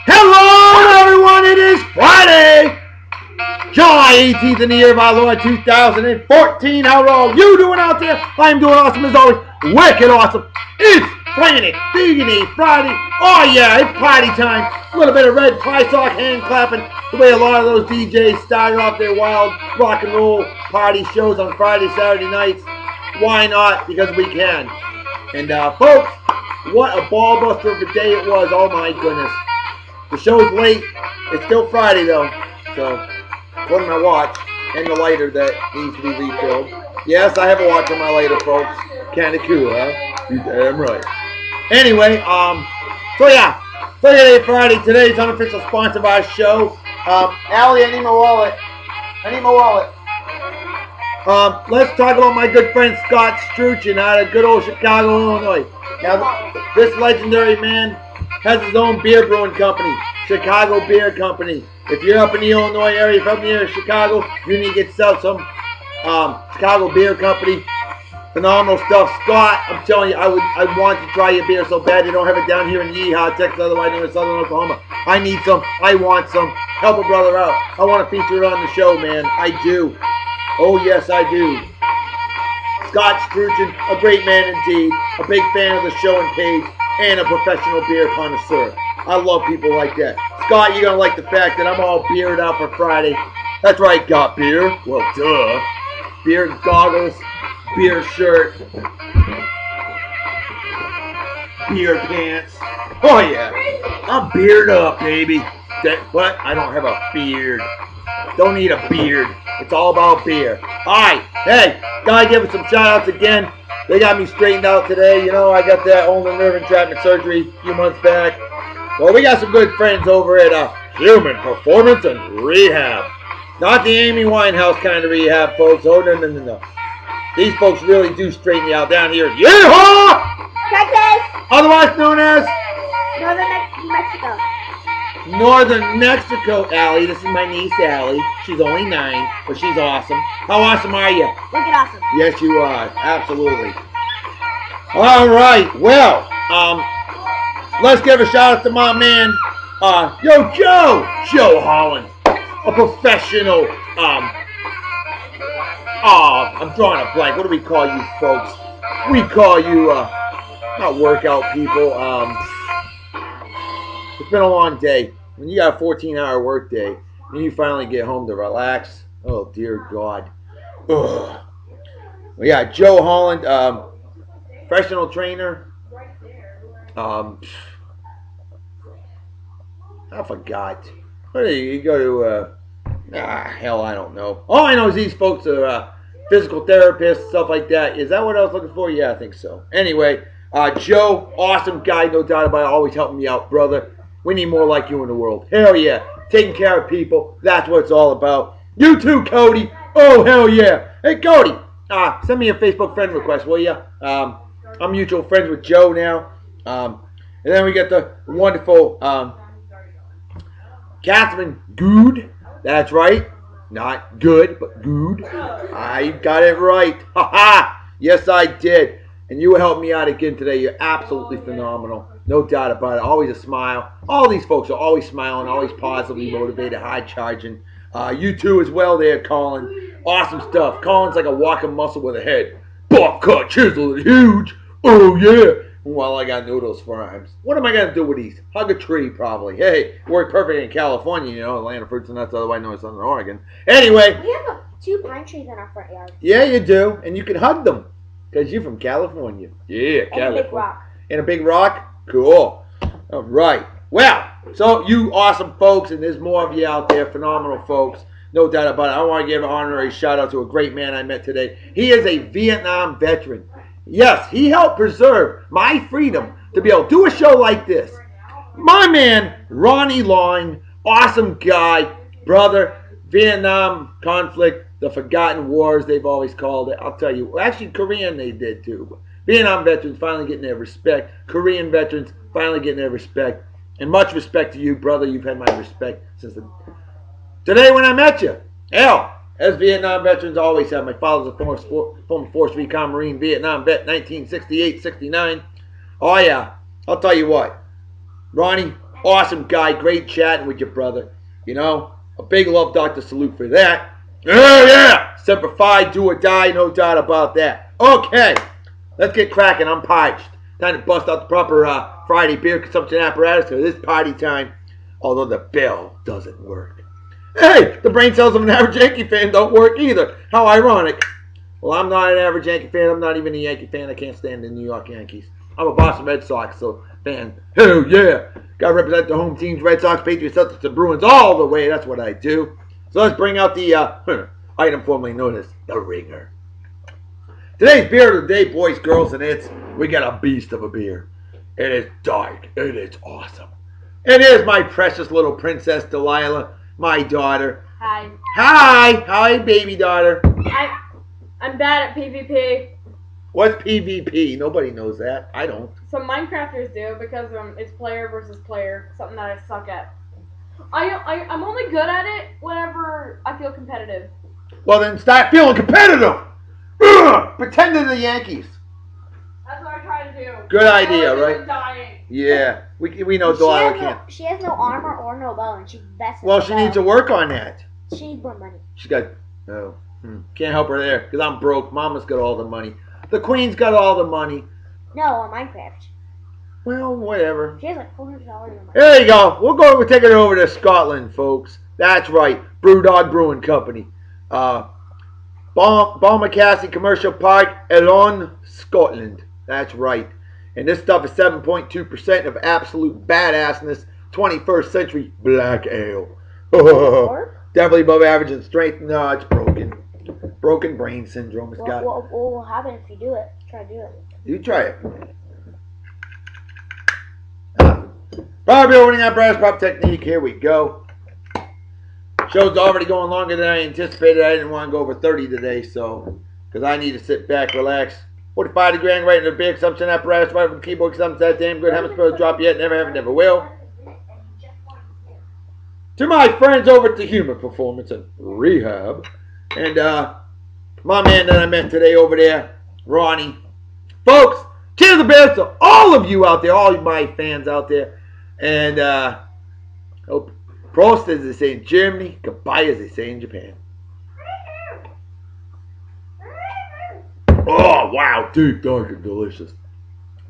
Hello, everyone. It is Friday, July 18th in the year of our Lord 2014. How are all you doing out there? I'm doing awesome as always. Wicked awesome. It's Planet Biggity Friday. Oh, yeah, it's party time. A little bit of red pie sock hand clapping. The way a lot of those DJs started off their wild rock and roll party shows on Friday, Saturday nights. Why not? Because we can. And, folks, what a ball buster of a day it was. Oh, my goodness. The show's late. It's still Friday, though. So, according to my watch and the lighter that needs to be refilled. Yes, I have a watch on my lighter, folks. Kind of cool, huh? You're damn right. Anyway, so yeah. Friday, Friday. Today's unofficial sponsor of our show. Allie, I need my wallet. Let's talk about my good friend Scott Struchin out of good old Chicago, Illinois. Now, this legendary man has his own beer brewing company, Chicago Beer Company. If you're up in the Illinois area, if you're up near Chicago, you need to get some Chicago Beer Company. Phenomenal stuff. Scott, I'm telling you, I want to try your beer so bad. They don't have it down here in Yeehaw, Texas, otherwise known as Southern Oklahoma. I need some. I want some. Help a brother out. I want to feature it on the show, man. I do. Oh, yes, I do. Scott Struchin, a great man indeed. A big fan of the show and page, and a professional beer connoisseur. I love people like that. Scott, you're going to like the fact that I'm all beered out for Friday. That's right, got beer. Well, duh. Beer goggles, beer shirt, beer pants. Oh, yeah. I'm beard up, baby. What? I don't have a beard. Don't need a beard. It's all about beer. Alright, hey, gotta give it some shout outs again. They got me straightened out today. You know, I got that ulnar nerve entrapment surgery a few months back. Well, we got some good friends over at Human Performance and Rehab. Not the Amy Winehouse kind of rehab, folks. Oh, no. These folks really do straighten you out down here. Yeehaw! Texas! Otherwise known as Northern Mexico. Northern Mexico, Allie. This is my niece, Allie. She's only 9, but she's awesome. How awesome are you? Wicked awesome. Yes, you are. Absolutely. All right. Well, let's give a shout out to my man, Joe Holland, a professional. I'm drawing a blank. What do we call you, folks? We call you, not workout people. It's been a long day. When you got a 14-hour work day, and you finally get home to relax, oh, dear God. Ugh. Well, yeah, Joe Holland, professional trainer. I forgot. Where do you go to, hell, I don't know. All I know is these folks are physical therapists, stuff like that. Is that what I was looking for? Yeah, I think so. Anyway, Joe, awesome guy, no doubt about it. Always helping me out, brother. We need more like you in the world. Hell yeah. Taking care of people. That's what it's all about. You too, Cody. Oh, hell yeah. Hey, Cody. Send me a Facebook friend request, will ya? I'm mutual friends with Joe now. And then we get the wonderful Katharine Good. That's right. Not good, but good. I got it right. Ha ha. Yes, I did. And you helped me out again today. You're absolutely phenomenal. No doubt about it. Always a smile. All these folks are always smiling, always positively motivated, high charging. You too as well there, Colin. Awesome stuff. Colin's like a walking muscle with a head. Buff cut, chiseled, huge. Oh, yeah. Well, I got noodles for arms. What am I going to do with these? Hug a tree, probably. Hey, worked perfect in California, you know, Atlanta fruits and nuts, otherwise known as Southern Oregon. Anyway. We have 2 pine trees in our front yard. Yeah, you do. And you can hug them. Because you're from California. Yeah, California. And a big rock. And a big rock? Cool. All right. Well, so you awesome folks, and there's more of you out there, phenomenal folks. No doubt about it. I want to give an honorary shout out to a great man I met today. He is a Vietnam veteran. Yes, he helped preserve my freedom to be able to do a show like this. My man, Ronnie, awesome guy, brother, Vietnam conflict, the forgotten wars they've always called it. I'll tell you, actually Korean they did too. But Vietnam veterans finally getting their respect. Korean veterans finally getting their respect. And much respect to you, brother. You've had my respect since today when I met you. Hell, as Vietnam veterans always have. My father's a former Force Recon Marine Vietnam vet, 1968-69. Oh, yeah. I'll tell you what. Ronnie, Awesome guy. Great chatting with your brother. You know, a big love Dr. Salute for that. Yeah. Semper Fi, do or die, no doubt about that. Okay, let's get cracking. I'm parched. Time to bust out the proper Friday beer consumption apparatus because it's party time. Although the bell doesn't work. Hey, the brain cells of an average Yankee fan don't work either. How ironic. Well, I'm not an average Yankee fan. I'm not even a Yankee fan. I can't stand the New York Yankees. I'm a Boston Red Sox fan. Hell yeah. Got to represent the home teams, Red Sox, Patriots, Celtics, and Bruins all the way. That's what I do. So let's bring out the item formerly known as the ringer. Today's beer of the day, boys, girls, and we got a beast of a beer. It is dark. It is awesome. And here's my precious little princess Delilah, my daughter. Hi. Hi, baby daughter. I'm bad at PvP. What's PvP? Nobody knows that. I don't. Some Minecrafters do because it's player versus player, something that I suck at. I'm only good at it whenever I feel competitive. Well, then start feeling competitive. Ugh, pretend to the Yankees. That's what I try to do. Good idea, right? Dying. Yeah, we know Delilah can't. She has no armor or no bow, and she's best. Well, she needs to work on that. She needs more money. She got can't help her there because I'm broke. Mama's got all the money. The Queen's got all the money. No, on Minecraft. Well, whatever. She has like $400 in Minecraft. There you go. We're taking it over to Scotland, folks. That's right. Brewdog Brewing Company. Balmacassie Commercial Park, Ellon, Scotland. That's right. And this stuff is 7.2% of absolute badassness. 21st century black ale. Definitely above average in strength. No, it's broken. Broken brain syndrome. It's got. What will happen if you do it? Try to do it. You try it. Probably opening up brass pop technique. Here we go. Show's already going longer than I anticipated. I didn't want to go over 30 today, so because I need to sit back, relax. 45 grand right in the beer consumption apparatus, right from the keyboard consumption. That damn good. Haven't spilled a drop yet. Never have, never will. To my friends over at the Human Performance and Rehab, and my man that I met today over there, Ronnie. Folks, cheers the beers to all of you out there, all my fans out there, and Prost as they say in Germany, goodbye as they say in Japan. Oh, wow, deep, dark, and delicious.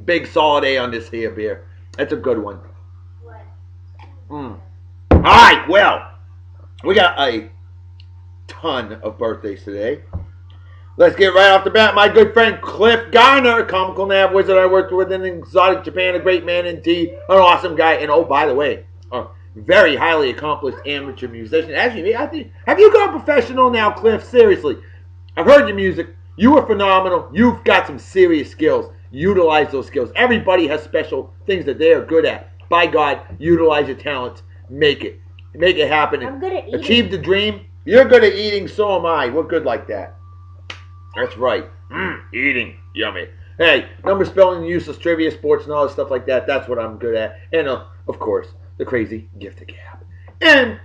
Big solid A on this here beer. That's a good one. Alright, well, we got a ton of birthdays today. Let's get right off the bat. My good friend Cliff Garner, comical nav wizard I worked with in exotic Japan, a great man indeed, an awesome guy, and oh, by the way, a very highly accomplished amateur musician. Actually, have you gone professional now, Cliff? Seriously, I've heard your music. You are phenomenal. You've got some serious skills. Utilize those skills. Everybody has special things that they are good at. By God, utilize your talents. Make it happen. I'm good at eating. Achieve the dream. You're good at eating, so am I. We're good like that. That's right. Eating. Yummy. Hey, number spelling, useless trivia, sports, and all that stuff like that. That's what I'm good at. And, of course, the crazy gift of gab. And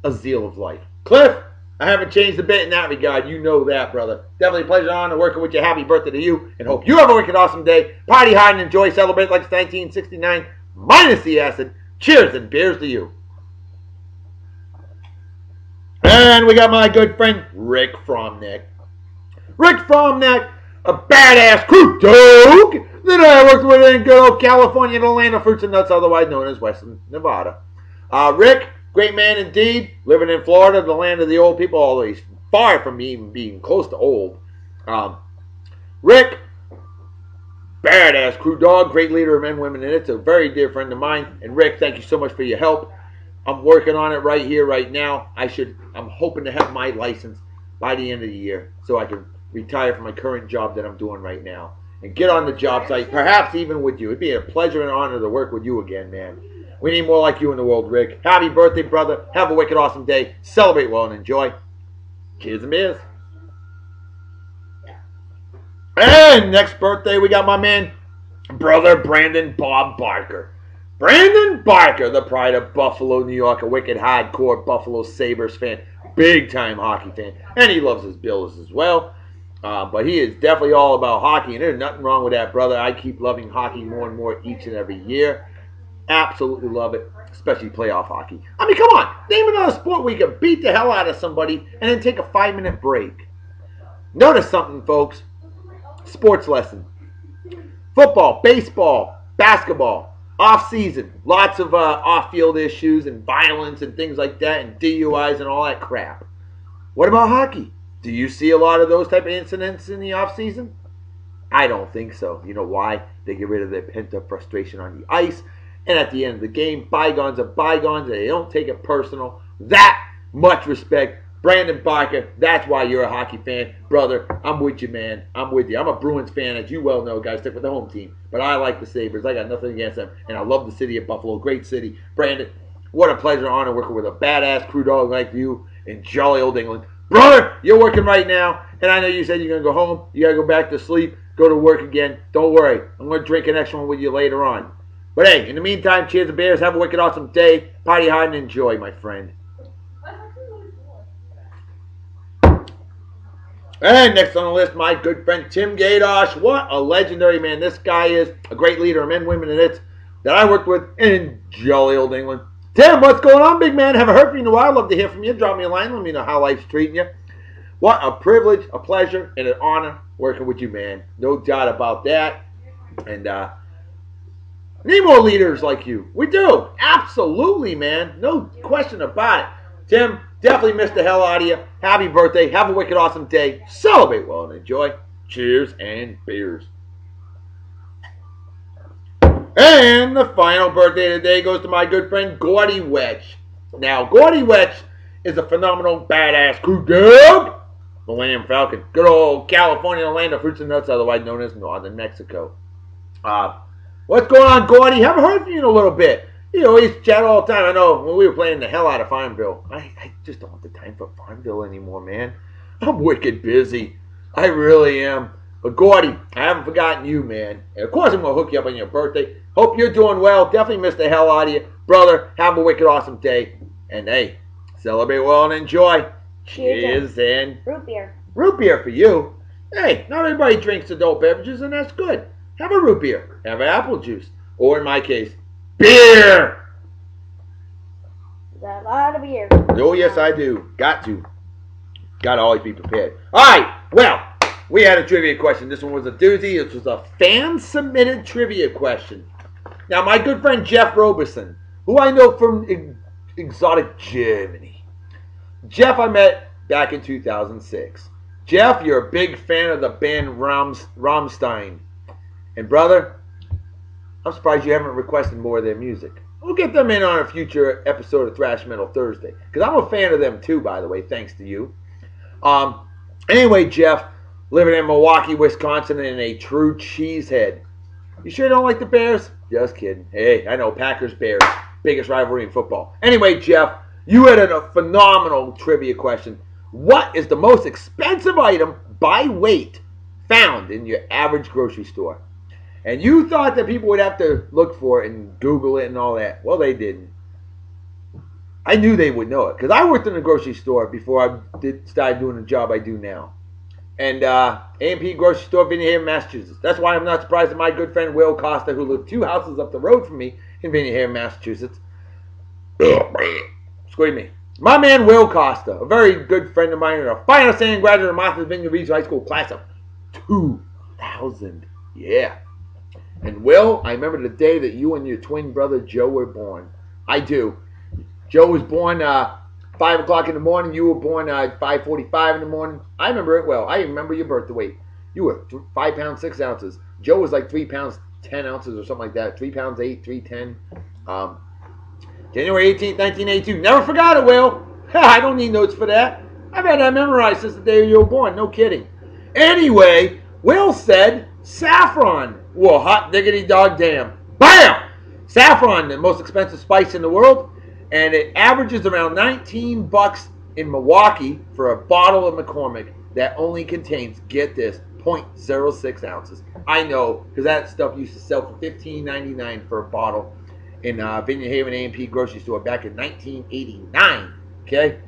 a zeal of life. Cliff, I haven't changed a bit in that regard. You know that, brother. Definitely a pleasure and honor working with you. Happy birthday to you. And hope you have a wicked awesome day. Party hard and enjoy. Celebrate like it's 1969. Minus the acid. Cheers and beers to you. And we got my good friend Rick Fromneck. Rick Fromneck, a badass crew dog that I worked with in good old California, the land of fruits and nuts, otherwise known as Western Nevada. Rick, great man indeed, living in Florida, the land of the old people, although he's far from even being close to old. Rick, badass crew dog, great leader of men, women, and it's a very dear friend of mine. And Rick, thank you so much for your help. I'm working on it right here, right now. I'm hoping to have my license by the end of the year so I can retire from my current job that I'm doing right now and get on the job site, perhaps even with you. It'd be a pleasure and honor to work with you again, man. We need more like you in the world, Rick. Happy birthday, brother. Have a wicked awesome day. Celebrate well and enjoy. Cheers and beers. And next birthday, we got my man, brother Brandon Bob Barker. Brandon Barker, the pride of Buffalo, New York, a wicked hardcore Buffalo Sabres fan, big time hockey fan, and he loves his Bills as well. But he is definitely all about hockey, and there's nothing wrong with that, brother. I keep loving hockey more and more each and every year. Absolutely love it, especially playoff hockey. I mean, come on. Name another sport where you can beat the hell out of somebody and then take a 5-minute break. Notice something, folks. Sports lesson. Football, baseball, basketball, off-season. Lots of off-field issues and violence and things like that and DUIs and all that crap. What about hockey? Do you see a lot of those type of incidents in the off-season? I don't think so. You know why? They get rid of their pent-up frustration on the ice. And at the end of the game, bygones are bygones, and they don't take it personal. That much respect. Brandon Barker, that's why you're a hockey fan. Brother, I'm with you, man. I'm with you. I'm a Bruins fan, as you well know, guys. Stick with the home team. But I like the Sabres. I got nothing against them. And I love the city of Buffalo. Great city. Brandon, what a pleasure and honor working with a badass crew dog like you in jolly old England. Brother, you're working right now. And I know you said you're going to go home. You got to go back to sleep. Go to work again. Don't worry. I'm going to drink an extra one with you later on. But hey, in the meantime, cheers the Bears. Have a wicked awesome day. Party hard and enjoy, my friend. And next on the list, my good friend Tim Gadosh. What a legendary man this guy is. A great leader of men, women, and hits that I worked with in jolly old England. Tim, what's going on, big man? Haven't heard from you in a while. Love to hear from you. Drop me a line. Let me know how life's treating you. What a privilege, a pleasure, and an honor working with you, man. No doubt about that. And need more leaders like you. We do. Absolutely, man. No question about it. Tim, definitely missed the hell out of you. Happy birthday. Have a wicked awesome day. Celebrate well and enjoy. Cheers and beers. And the final birthday of the day goes to my good friend Gordie Wedge. Now, Gordie Wedge is a phenomenal, badass crew dog. Millennium Falcon. Good old California land of fruits and nuts, otherwise known as Northern Mexico. What's going on, Gordie? Haven't heard from you in a little bit. You always chat all the time. I know when we were playing the hell out of Farmville. I just don't have the time for Farmville anymore, man. I'm wicked busy. I really am. But Gordie, I haven't forgotten you, man. And of course, I'm going to hook you up on your birthday. Hope you're doing well. Definitely missed the hell out of you. Brother, have a wicked awesome day. And hey, celebrate well and enjoy. Cheers and root beer. Root beer for you. Hey, not everybody drinks adult beverages, and that's good. Have a root beer. Have an apple juice. Or in my case, beer. Got a lot of beer. Oh, yes, I do. Got to. Got to always be prepared. All right. Well, we had a trivia question. This one was a doozy. This was a fan-submitted trivia question. Now, my good friend Jeff Roberson, who I know from exotic Germany. Jeff, I met back in 2006. Jeff, you're a big fan of the band Rammstein. And brother, I'm surprised you haven't requested more of their music. We'll get them in on a future episode of Thrash Metal Thursday. Because I'm a fan of them too, by the way, thanks to you. Anyway, Jeff, living in Milwaukee, Wisconsin, and a true cheesehead. You sure don't like the Bears? Just kidding. Hey, I know, Packers-Bears. Biggest rivalry in football. Anyway, Jeff, you had a phenomenal trivia question. What is the most expensive item by weight found in your average grocery store? And you thought that people would have to look for it and Google it and all that. Well, they didn't. I knew they would know it because I worked in a grocery store before I started doing the job I do now. And A&P grocery store in Haven, Massachusetts. That's why I'm not surprised that my good friend Will Costa, who lived 2 houses up the road from me in Haven, Massachusetts. Excuse me. My man Will Costa, a very good friend of mine, and a fine outstanding graduate of Martha's Vineyard Regional High School class of 2000. Yeah. And Will, I remember the day that you and your twin brother Joe were born. I do. Joe was born 5 o'clock in the morning. You were born 5:45 in the morning. I remember it well. I remember your birthday weight. You were 5 pounds 6 ounces. Joe was like 3 pounds 10 ounces or something like that. 3 pounds 8, 310. January 18th, 1982. Never forgot it, Will. I don't need notes for that. I've had that memorized since the day you were born. No kidding. Anyway, Will said saffron. Whoa, hot diggity dog damn. Bam! Saffron, the most expensive spice in the world. And it averages around $19 in Milwaukee for a bottle of McCormick that only contains, get this, 0.06 ounces. I know, because that stuff used to sell for $15.99 for a bottle in Vineyard Haven A&P grocery store back in 1989. Okay?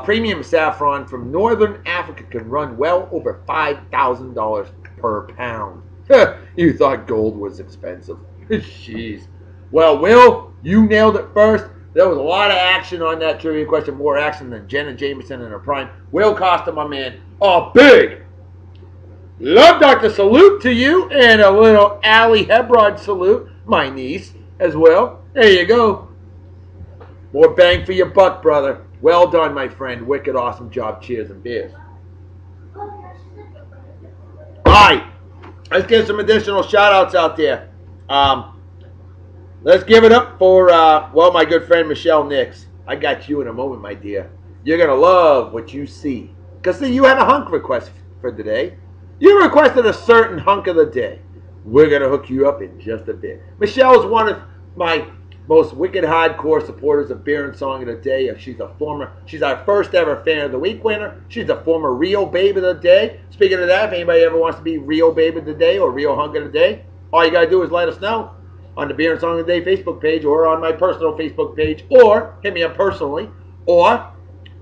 Premium saffron from Northern Africa can run well over $5,000 per pound. You thought gold was expensive. Jeez. Well, Will, you nailed it first. There was a lot of action on that trivia question, more action than Jenna Jameson in her prime. Will Costa, my man, a big love Dr. salute to you, and a little Allie Hebrod salute, my niece, as well. There you go. More bang for your buck, brother. Well done, my friend. Wicked awesome job. Cheers and beers. Alright, let's get some additional shout-outs out there. Let's give it up for, well, my good friend Michelle Nix. I got you in a moment, my dear. You're going to love what you see. Because, see, you had a hunk request for today. You requested a certain hunk of the day. We're going to hook you up in just a bit. Michelle is one of my most wicked hardcore supporters of Beer and Song of the Day. She's our first ever Fan of the Week winner. She's a former Real Babe of the Day. Speaking of that, if anybody ever wants to be Real Babe of the Day or Real Hunk of the Day, all you got to do is let us know on the Beer and Song of the Day Facebook page, or on my personal Facebook page, or hit me up personally, or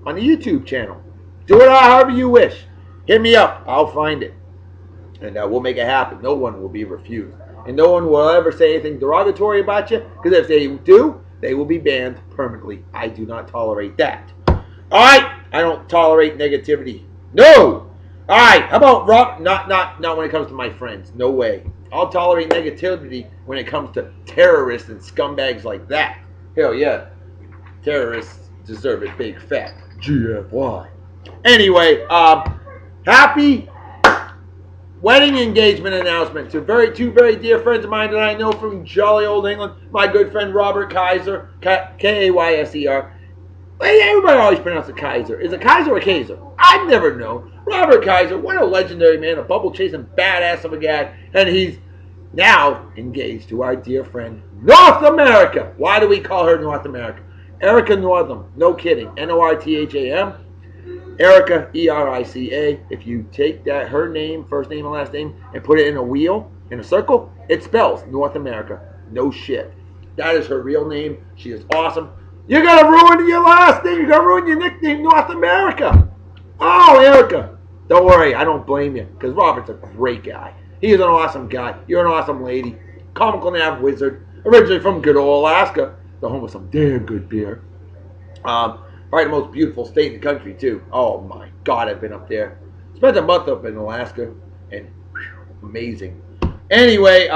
on the YouTube channel. Do it however you wish. Hit me up. I'll find it. And we'll make it happen. No one will be refused. And no one will ever say anything derogatory about you, because if they do, they will be banned permanently. I do not tolerate that. Alright? I don't tolerate negativity. No! Alright, how about Rob? Not when it comes to my friends. No way. I'll tolerate negativity when it comes to terrorists and scumbags like that. Hell yeah. Terrorists deserve a big fat GFY. Anyway, happy wedding engagement announcement to two very dear friends of mine that I know from jolly old England. My good friend Robert Kaiser, Kayser. Everybody always pronounces it Kaiser. Is it Kaiser or Kaiser? I've never known. Robert Kaiser, what a legendary man, a bubble-chasing badass of a guy. And he's now engaged to our dear friend, North America. Why do we call her North America? Erica Northam. No kidding. Northam. Erica, E-R-I-C-A. If you take that, her name, first name and last name, and put it in a wheel, in a circle, it spells North America. No shit. That is her real name. She is awesome. You're going to ruin your last name. You're going to ruin your nickname, North America. Oh, Erica. Don't worry. I don't blame you, because Robert's a great guy. He is an awesome guy. You're an awesome lady. Comical Nav Wizard. Originally from good old Alaska. The home of some damn good beer. Probably the most beautiful state in the country, too. Oh, my God, I've been up there. Spent a month up in Alaska, and whew, amazing. Anyway,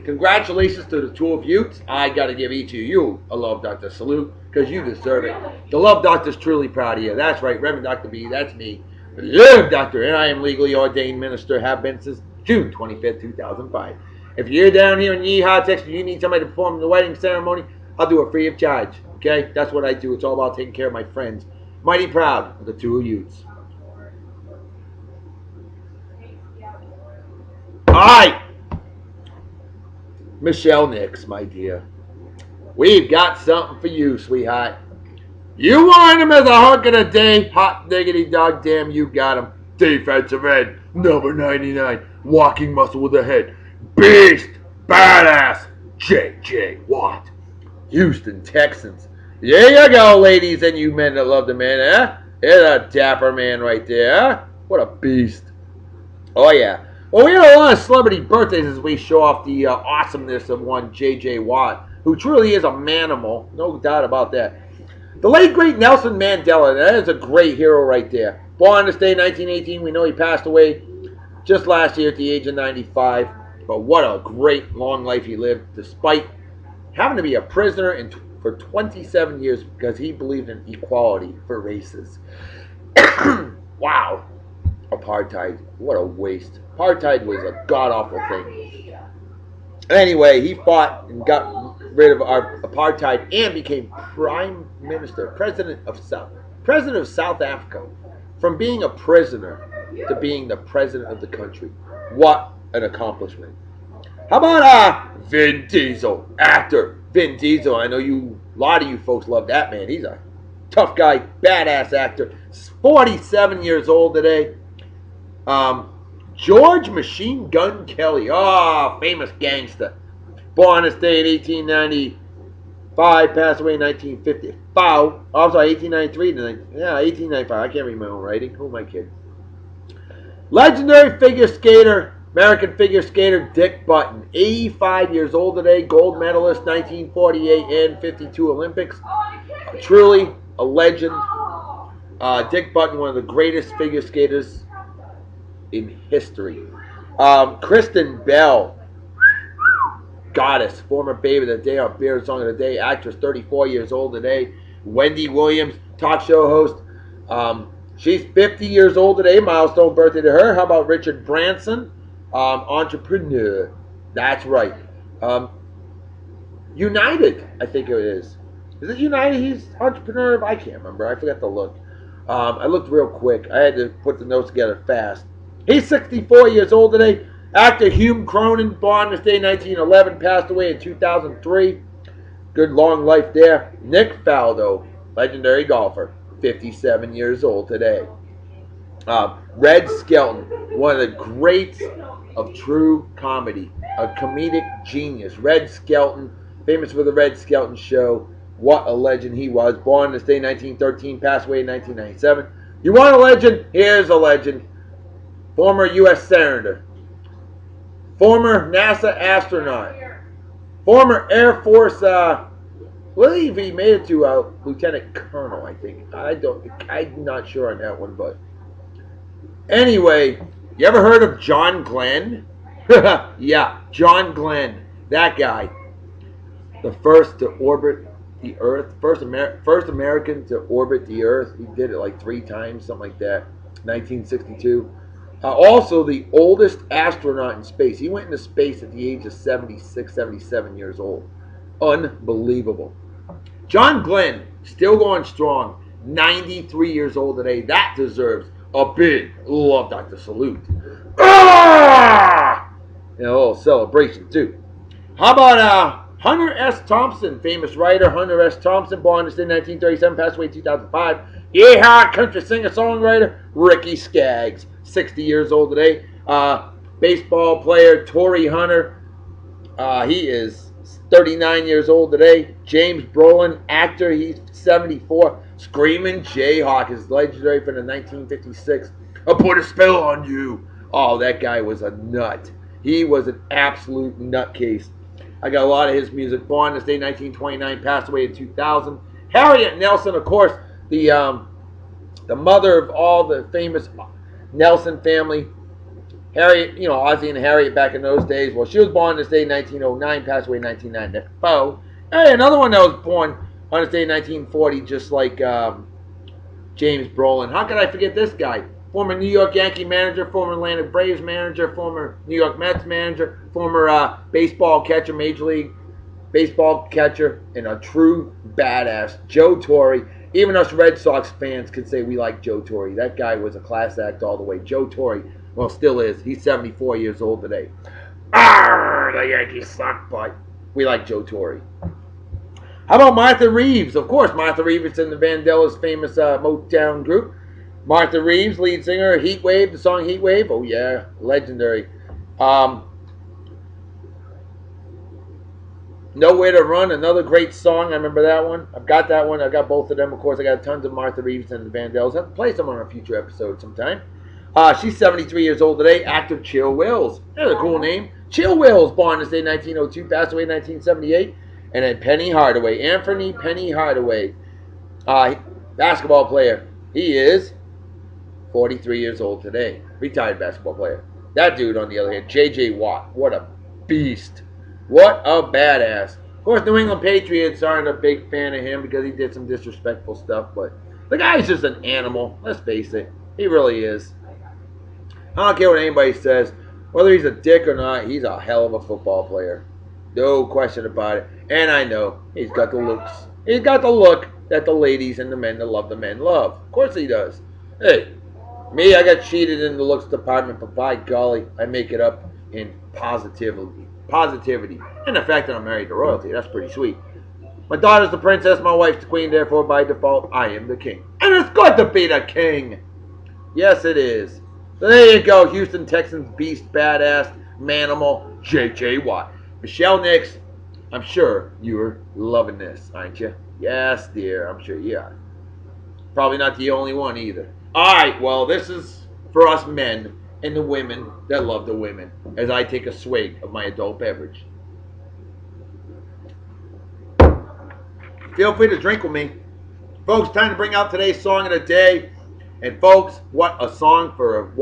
congratulations to the two of you. I got to give each of you a Love Doctor salute, because you deserve it. The Love Doctor's truly proud of you. That's right, Reverend Dr. B, that's me. The Love Doctor, and I am legally ordained minister, have been since June 25th, 2005. If you're down here in Yeehaw, Texas, you need somebody to perform the wedding ceremony, I'll do it free of charge. Okay? That's what I do. It's all about taking care of my friends. Mighty proud of the two of yous. Alright. Michelle Nix, my dear. We've got something for you, sweetheart. You want him as a hunk of the day? Hot diggity dog damn, you got him. Defensive end, number 99. Walking muscle with a head. Beast. Badass. J.J. Watt. Houston Texans. There you go, ladies and you men that love the man, eh? There's a dapper man right there, huh? What a beast. Oh, yeah. Well, we had a lot of celebrity birthdays as we show off the awesomeness of one J.J. Watt, who truly is a manimal. No doubt about that. The late, great Nelson Mandela. That is a great hero right there. Born on this day, 1918. We know he passed away just last year at the age of 95. But what a great, long life he lived, despite having to be a prisoner for 27 years because he believed in equality for races. Wow. Apartheid. What a waste. Apartheid was a god-awful thing. Anyway, he fought and got rid of our apartheid and became prime minister, president of South Africa. From being a prisoner to being the president of the country. What an accomplishment. How about Vin Diesel, actor Vin Diesel? I know a lot of you folks love that man. He's a tough guy, badass actor. He's 47 years old today. George Machine Gun Kelly, famous gangster. Born this day in 1895, passed away in 1950. I'm sorry, 1893 to 1895. I can't read my own writing. Who am I kidding? Legendary figure skater American figure skater Dick Button, 85 years old today, gold medalist 1948 and 52 Olympics. Truly a legend. Dick Button, one of the greatest figure skaters in history. Kristen Bell, goddess, former babe of the day on Beer Song of the Day, actress, 34 years old today. Wendy Williams, talk show host. She's 50 years old today, milestone birthday to her. How about Richard Branson, entrepreneur? That's right. United, I think it is. Is it United? He's entrepreneur. I can't remember. I forgot to look. I looked real quick. I had to put the notes together fast. He's 64 years old today. Actor Hume Cronin, born this day 1911, passed away in 2003. Good long life there. Nick Faldo, legendary golfer, 57 years old today. Red Skelton, one of the greats of true comedy, a comedic genius. Red Skelton, famous for the Red Skelton Show. What a legend he was. Born this day 1913, passed away in 1997. You want a legend? Here's a legend. Former U.S. Senator. Former NASA astronaut. Former Air Force, I believe he made it to Lieutenant Colonel, I think. I'm not sure on that one, but anyway, you ever heard of John Glenn? Yeah, John Glenn, that guy. The first to orbit the Earth, first American to orbit the Earth. He did it like 3 times, something like that, 1962. Also the oldest astronaut in space. He went into space at the age of 76, 77 years old. Unbelievable. John Glenn, still going strong, 93 years old today. That deserves a big love doctor salute. Ah! And a little celebration too. How about Hunter S. Thompson, famous writer Hunter S. Thompson, born in 1937, passed away in 2005. Yeehaw, country singer-songwriter Ricky Skaggs, 60 years old today. Baseball player Torrey Hunter, he is 39 years old today. James Brolin, actor, he's 74. Screaming Jayhawk is legendary from the 1956. I'll put a spell on you. Oh, that guy was a nut. He was an absolute nutcase. I got a lot of his music. Born this day, 1929, passed away in 2000. Harriet Nelson, of course, the mother of all the famous Nelson family. Harriet, you know, Ozzie and Harriet back in those days. Well, she was born this day, 1909, passed away in 1994. Hey, another one that was born on this day, 1940, just like James Brolin. How could I forget this guy? Former New York Yankee manager, former Atlanta Braves manager, former New York Mets manager, former baseball catcher, Major League Baseball catcher, and a true badass, Joe Torre. Even us Red Sox fans could say we like Joe Torre. That guy was a class act all the way. Joe Torre, well, still is. He's 74 years old today. Arr, the Yankees suck, but we like Joe Torre. How about Martha Reeves? Of course, Martha Reeves in the Vandellas' famous Motown group. Martha Reeves, lead singer, Heat Wave, the song Heat Wave. Oh, yeah, legendary. Nowhere to Run, another great song. I remember that one. I've got that one. I've got both of them. Of course, I got tons of Martha Reeves and the Vandellas. I'll have to play some on a future episode sometime. She's 73 years old today. Actor Chill Wills. That's a cool name. Chill Wills, born this day 1902, passed away in 1978. And then Penny Hardaway. Anthony Penny Hardaway. Basketball player. He is 43 years old today. Retired basketball player. That dude, on the other hand, J.J. Watt. What a beast. What a badass. Of course, New England Patriots aren't a big fan of him because he did some disrespectful stuff, but the guy's just an animal. Let's face it. He really is. I don't care what anybody says. Whether he's a dick or not, he's a hell of a football player. No question about it. And I know he's got the looks. He's got the look that the ladies and the men that love the men love. Of course he does. Hey, me, I got cheated in the looks department, but by golly, I make it up in positivity. And the fact that I'm married to royalty, that's pretty sweet. My daughter's the princess, my wife's the queen, therefore by default, I am the king. And it's good to be the king. Yes, it is. So there you go, Houston Texans beast, badass, manimal, J.J. Watt. Michelle Nix, I'm sure you're loving this, aren't you? Yes, dear, I'm sure you are. Probably not the only one either. Alright, well, this is for us men. and the women that love the women as I take a swig of my adult beverage. Feel free to drink with me. Folks, time to bring out today's song of the day. And folks, what a song for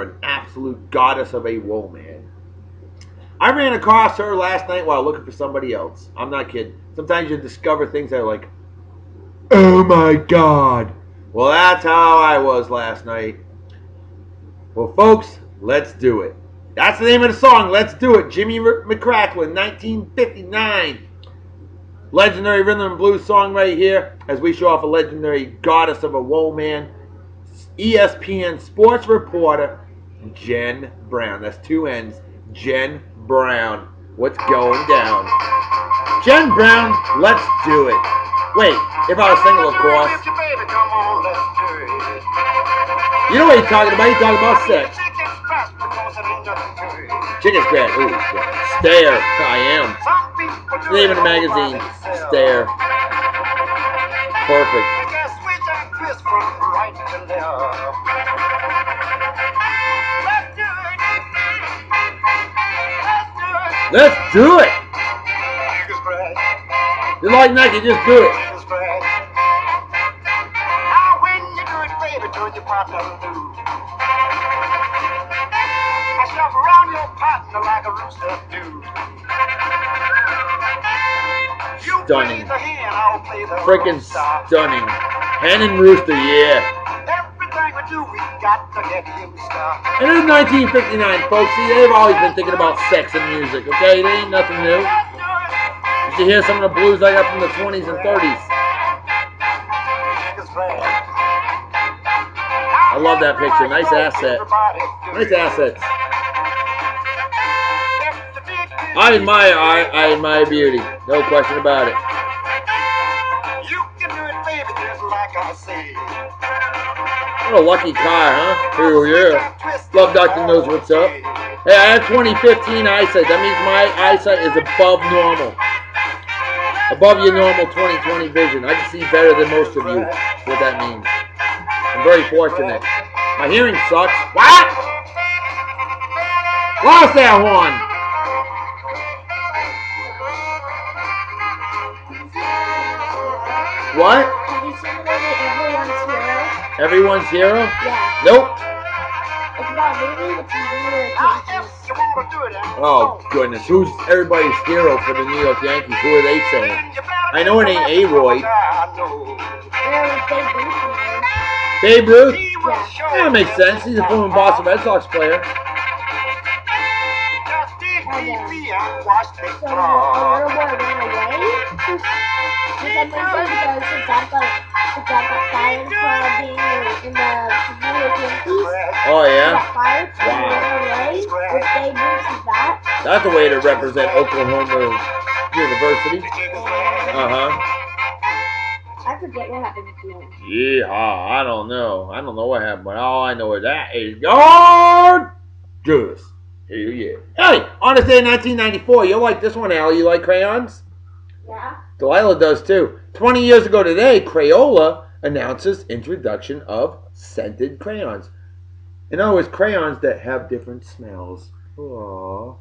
an absolute goddess of a woman. I ran across her last night while looking for somebody else. I'm not kidding. Sometimes you discover things that are like, oh my God. Well, that's how I was last night. Well, folks, let's do it. That's the name of the song. Let's do it. Jimmy McCracklin, 1959. Legendary rhythm and blues song right here as we show off a legendary goddess of a woman, ESPN sports reporter, Jen Brown. That's two N's. Jen Brown. What's going down? Jen Brown, let's do it. Wait, if I was single, of course. You know what he's talking about? He's talking about sex. Chicken scratch. Ooh, Stare. I am. Name of the magazine. Stare. Perfect. Let's do it. You like Nike, just do it. Stunning. Freaking stunning. Hen and rooster, yeah. And in 1959, folks, see, they've always been thinking about sex and music, okay? It ain't nothing new. You should hear some of the blues I got from the 20s and 30s. I love that picture. Nice asset. Nice assets. I admire beauty. No question about it. What a lucky car, huh? Oh, yeah. Love Doctor Knows What's Up. Hey, I have 2015 eyesight. That means my eyesight is above normal. Above your normal 20/20 vision. I can see better than most of you. That's what that means. I'm very fortunate. My hearing sucks. What? Lost that one. What? Have you seen the movie Everyone's Hero? Everyone's Hero? Yeah. Nope. It's about a movie with some New York Yankees. Oh, goodness. Who's everybody's hero for the New York Yankees? Who are they saying? I know it ain't A-Roy. Babe Ruth? Yeah. That makes sense. He's a former Boston Red Sox player. So a little boy ran away. For some reason, because his dad got fired for being in the New York Yankees. Oh, yeah? He got fired, so he ran away with Babe Ruth's bat. That's a way to represent Oklahoma University. Uh-huh. I forget what happened to him. Yeah, I don't know. I don't know what happened, but all I know is that is gorgeous. Hell yeah. Hey, on this day in 1994, you'll like this one, Al. You like crayons? Yeah. Delilah does too. 20 years ago today, Crayola announces introduction of scented crayons. In other words, crayons that have different smells. Aww.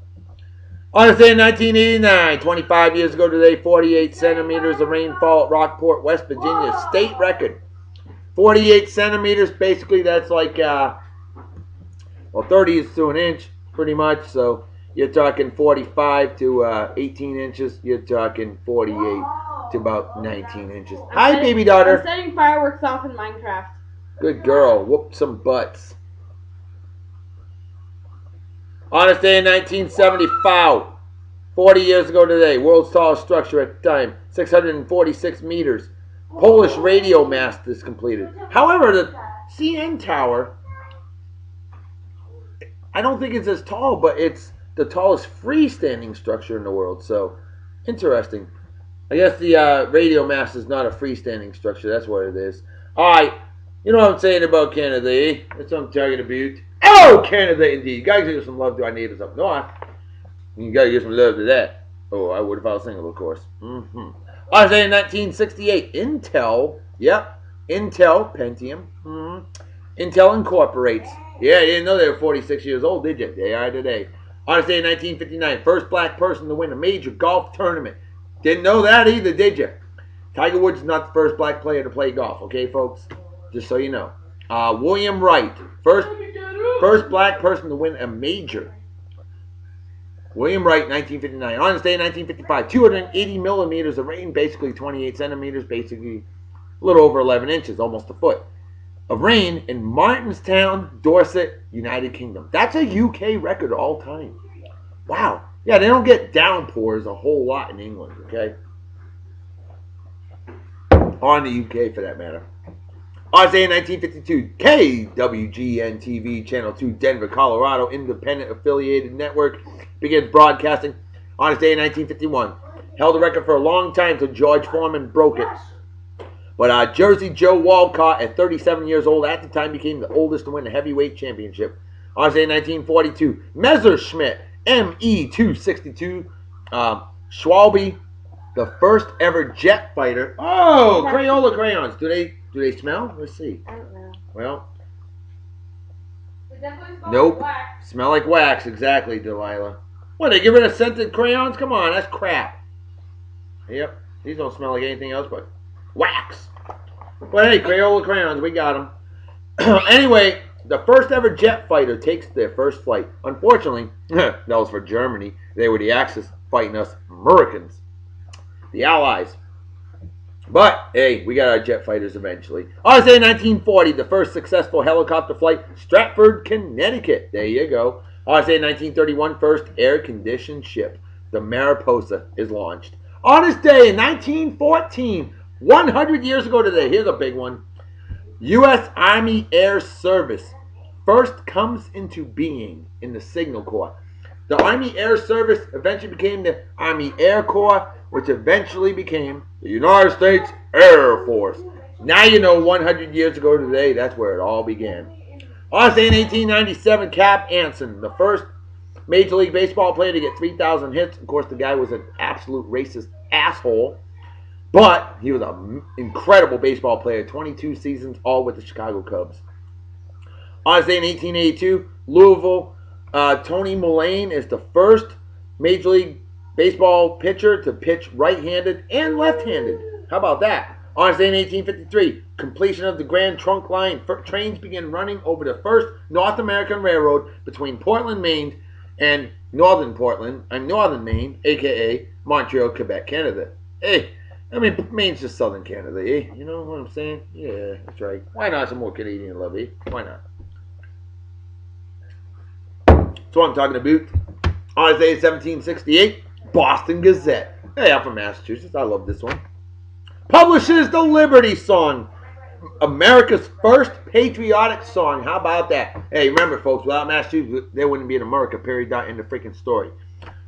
On this day in 1989, 25 years ago today, 48 centimeters of rainfall at Rockport, West Virginia, state record. 48 centimeters, basically that's like, well, 30 is to an inch, pretty much, so you're talking 45 to 18 inches, you're talking 48 to about 19 inches. Hi, baby daughter. I'm setting fireworks off in Minecraft. Good girl, whoop some butts. On this day in 1975, 40 years ago today, world's tallest structure at the time, 646 meters. Polish radio mast is completed. However, the CN Tower, I don't think it's as tall, but it's the tallest freestanding structure in the world. So, interesting. I guess the radio mast is not a freestanding structure. That's what it is. All right. You know what I'm saying about Canada, eh? That's what I'm talking about. Oh, Canada, indeed. You gotta give some love to our neighbors up north. You gotta give some love to that. Oh, I would if I was single, of course. I was in 1968. Intel, yep. Intel, Pentium. Intel incorporates Yeah, you didn't know they were 46 years old, did you? They are today. On this day in 1959, first black person to win a major golf tournament. Didn't know that either, did you? Tiger Woods is not the first black player to play golf, okay, folks? Just so you know. William Wright, first black person to win a major. William Wright, 1959. On this day in 1955, 280 millimeters of rain, basically 28 centimeters, basically a little over 11 inches, almost a foot, of rain in Martinstown, Dorset, United Kingdom. That's a UK record all time. Wow. Yeah, they don't get downpours a whole lot in England, okay? On the UK, for that matter. On this day in 1952, KWGN-TV, Channel 2, Denver, Colorado, independent affiliated network, begins broadcasting. On this day in 1951, held the record for a long time until George Foreman broke it. But Jersey Joe Walcott, at 37 years old at the time, became the oldest to win the heavyweight championship. On this day in 1942, Messerschmitt ME-262, Schwalbe, the first ever jet fighter. Oh, Crayola crayons. Do they smell? Let's see. I don't know. Well, It definitely smells nope. like wax. Smell like wax, exactly, Delilah. What, they get rid of scented crayons? Come on, that's crap. Yep, these don't smell like anything else but wax. But hey, Crayola crayons, we got them. Anyway, the first ever jet fighter takes their first flight. Unfortunately, that was for Germany. They were the Axis fighting us Americans, the Allies. But, hey, we got our jet fighters eventually. On this day, 1940, the first successful helicopter flight, Stratford, Connecticut. There you go. On this day, 1931, first air-conditioned ship, the Mariposa, is launched. On this day, in 1914, 100 years ago today, here's a big one. U.S. Army Air Service first comes into being in the Signal Corps. The Army Air Service eventually became the Army Air Corps, which eventually became the United States Air Force. Now you know 100 years ago today, that's where it all began. On this day in 1897, Cap Anson, the first Major League Baseball player to get 3,000 hits. Of course, the guy was an absolute racist asshole, but he was an incredible baseball player, 22 seasons, all with the Chicago Cubs. On this day in 1882, Louisville, Tony Mullane is the first Major League Baseball pitcher to pitch right-handed and left-handed. How about that? On this day in 1853, completion of the Grand Trunk Line. Trains began running over the first North American railroad between Portland, Maine and Northern Maine, a.k.a. Montreal, Quebec, Canada. Hey, I mean, Maine's just southern Canada, eh? You know what I'm saying? Yeah, that's right. Why not some more Canadian love, eh? Why not? So I'm talking about. On this day in 1768, Boston Gazette. Hey, I'm from Massachusetts. I love this one. Publishes the Liberty Song, America's first patriotic song. How about that? Hey, remember, folks, without Massachusetts, there wouldn't be an America, period, dot, end of freaking story.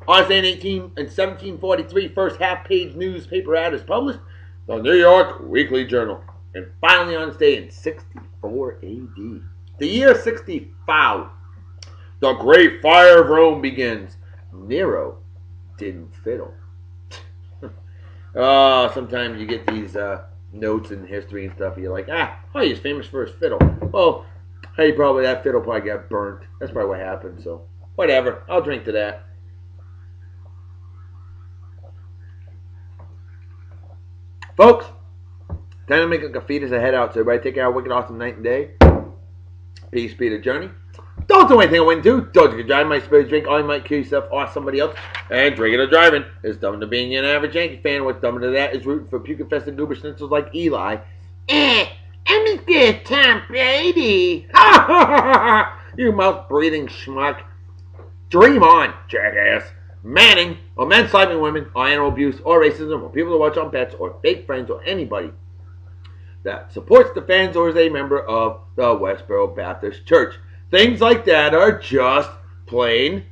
On this day in 1743, first half-page newspaper ad is published, the New York Weekly Journal. And finally, on this day in 64 AD, the year 65, the Great Fire of Rome begins. Nero didn't fiddle. Sometimes you get these notes in history and stuff, and you're like, he's famous for his fiddle. Well, hey, probably that fiddle probably got burnt. That's probably what happened, so whatever. I'll drink to that. Folks, time to make a fetus a head out, so everybody take care of a wicked awesome night and day. Peace be the journey. Don't do anything I wouldn't do. Don't drink or drive. My spirit drink. Or you might kill yourself or somebody else. And drinking or driving is dumb to being an average Yankee fan. What's dumber to that is rooting for puke-infested goober schnitzels like Eli. I'm scared Tom Brady. You mouth-breathing schmuck. Dream on, jackass. Manning, or men slapping women, or animal abuse, or racism, or people who watch on pets, or fake friends, or anybody that supports the fans or is a member of the Westboro Baptist Church. Things like that are just plain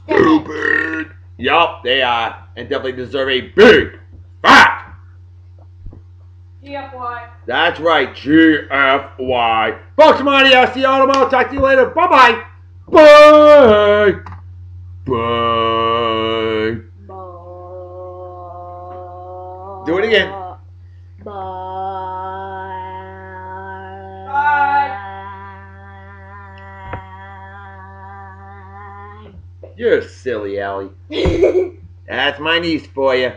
stupid. Yup, they are. And definitely deserve a big, fat GFY. That's right, GFY. Folks, I'm out of here. I'll see you all tomorrow. Talk to you later. Bye-bye. Bye. Bye. Bye. Do it again. Bye. Bye. You're silly, Allie. That's my niece for you.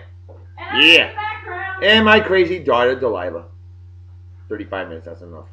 And Yeah. in the background. And my crazy daughter, Delilah. 35 minutes, that's enough.